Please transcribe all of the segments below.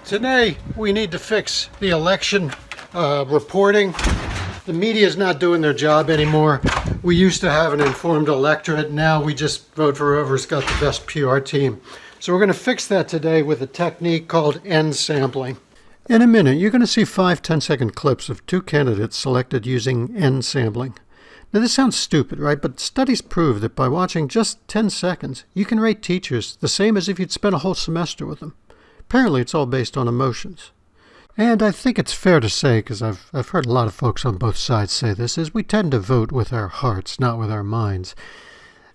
Today, we need to fix the election reporting. The media is not doing their job anymore. We used to have an informed electorate. Now we just vote for whoever's got the best PR team. So we're going to fix that today with a technique called N sampling. In a minute, you're going to see 5 10-second clips of 2 candidates selected using N sampling. Now this sounds stupid, right? But studies prove that by watching just 10 seconds, you can rate teachers the same as if you'd spent a whole semester with them. Apparently it's all based on emotions. And I think it's fair to say, because I've heard a lot of folks on both sides say this, is we tend to vote with our hearts, not with our minds.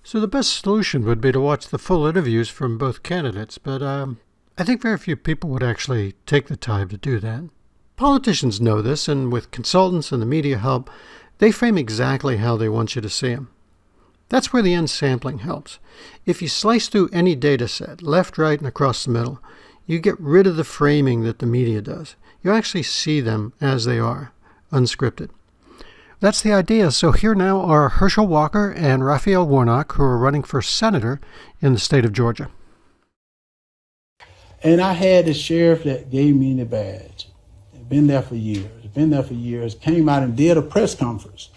So the best solution would be to watch the full interviews from both candidates, but I think very few people would actually take the time to do that. Politicians know this, and with consultants and the media help, they frame exactly how they want you to see them. That's where the N sampling helps. If you slice through any data set, left, right, and across the middle, you get rid of the framing that the media does. You actually see them as they are, unscripted. That's the idea. So here now are Herschel Walker and Raphael Warnock, who are running for senator in the state of Georgia. And I had the sheriff that gave me the badge. Been there for years. Came out and did a press conference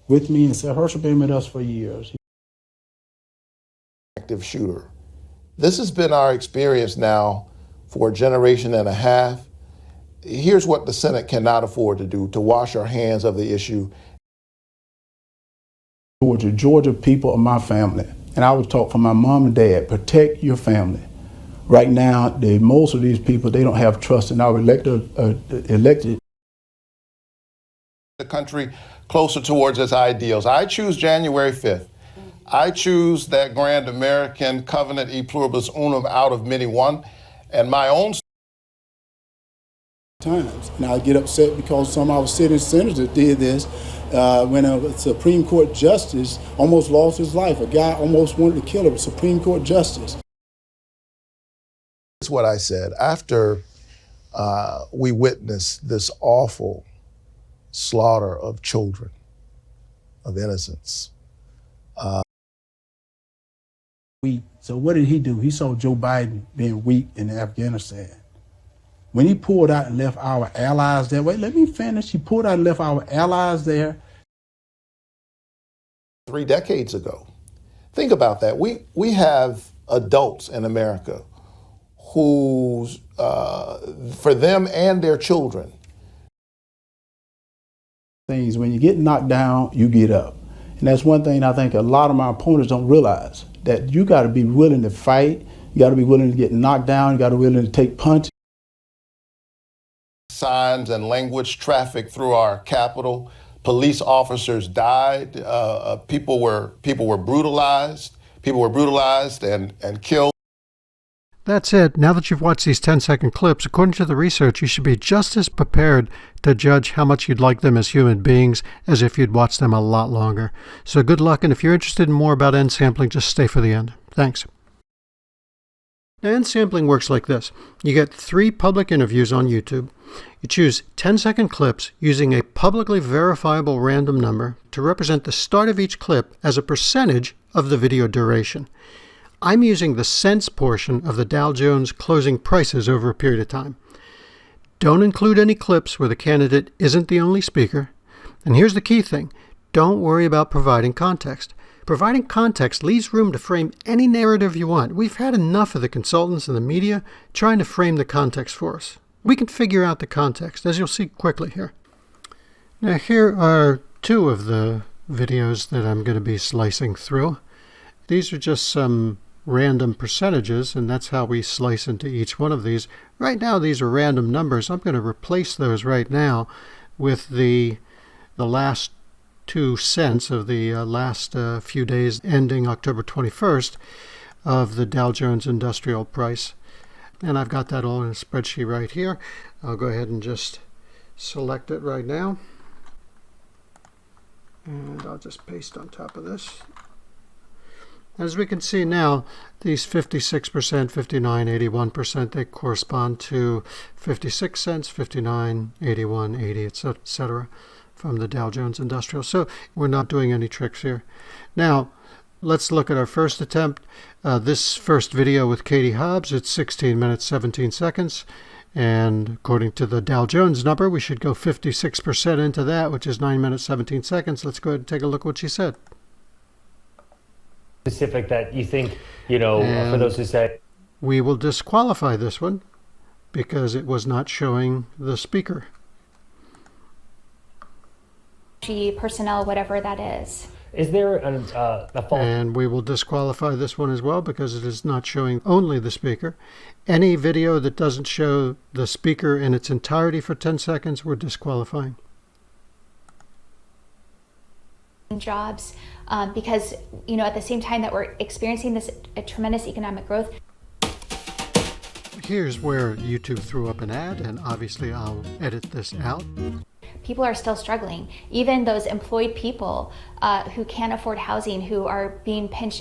with me and said, Herschel been with us for years. Active shooter. This has been our experience now for a generation and a half. Here's what the Senate cannot afford to do, to wash our hands of the issue. Georgia people are my family. And I would talk for my mom and dad, protect your family. Right now, most of these people, they don't have trust in our elected. The country closer towards its ideals. I choose January 5th. I choose that grand American covenant e pluribus unum out of many one, and my own times. And I get upset because some of our sitting senators did this when a Supreme Court justice almost lost his life. A guy almost wanted to kill a Supreme Court justice. That's what I said. After we witnessed this awful slaughter of children, of innocents. So what did he do? He saw Joe Biden being weak in Afghanistan. When he pulled out and left our allies there, wait, let me finish. He pulled out and left our allies there. 3 decades ago. Think about that. We have adults in America who, for them and their children. Things, when you get knocked down, you get up. And that's one thing I think a lot of my opponents don't realize, that you got to be willing to fight. You got to be willing to get knocked down. You got to be willing to take punches. Signs and language traffic through our Capitol. Police officers died. People were brutalized. People were brutalized and killed. That's it. Now that you've watched these 10-second clips, according to the research, you should be just as prepared to judge how much you'd like them as human beings as if you'd watched them a lot longer. So good luck, and if you're interested in more about N sampling, just stay for the end. Thanks. Now, N sampling works like this. You get 3 public interviews on YouTube. You choose 10-second clips using a publicly verifiable random number to represent the start of each clip as a percentage of the video duration. I'm using the cents portion of the Dow Jones closing prices over a period of time. Don't include any clips where the candidate isn't the only speaker. And here's the key thing. Don't worry about providing context. Providing context leaves room to frame any narrative you want. We've had enough of the consultants and the media trying to frame the context for us. We can figure out the context, as you'll see quickly here. Now here are 2 of the videos that I'm going to be slicing through. These are just some random percentages, and that's how we slice into each one of these. Right now these are random numbers. I'm going to replace those right now with the last 2 cents of the last few days ending October 21st of the Dow Jones Industrial Price. And I've got that all in a spreadsheet right here. I'll go ahead and just select it right now. And I'll just paste on top of this. As we can see now, these 56%, 59, 81%, they correspond to 56 cents, 59, 81, 80, etc. from the Dow Jones Industrial. So we're not doing any tricks here. Now, let's look at our first attempt. This first video with Katie Hobbs, it's 16 minutes, 17 seconds. And according to the Dow Jones number, we should go 56% into that, which is 9 minutes, 17 seconds. Let's go ahead and take a look at what she said. Specific that you think, you know, for those who say. We will disqualify this one because it was not showing the speaker. Personnel, whatever that is. Is there a fault? And we will disqualify this one as well because it is not showing only the speaker. Any video that doesn't show the speaker in its entirety for 10 seconds, we're disqualifying. Jobs, because, you know, at the same time that we're experiencing this tremendous economic growth. Here's where YouTube threw up an ad, and obviously I'll edit this out. People are still struggling. Even those employed people who can't afford housing, who are being pinched.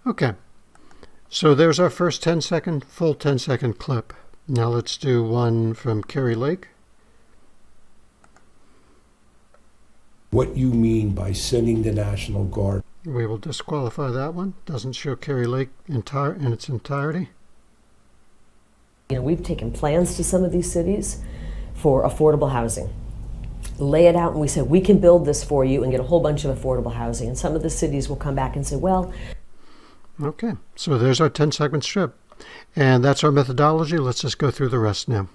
Okay, so there's our first 10-second, full 10-second clip. Now let's do one from Kerry Lake. What you mean by sending the National Guard. We will disqualify that one. Doesn't show Kerry Lake in its entirety. You know, we've taken plans to some of these cities for affordable housing. Lay it out and we say, we can build this for you and get a whole bunch of affordable housing. And some of the cities will come back and say, well. Okay, so there's our 10-second strip. And that's our methodology. Let's just go through the rest now.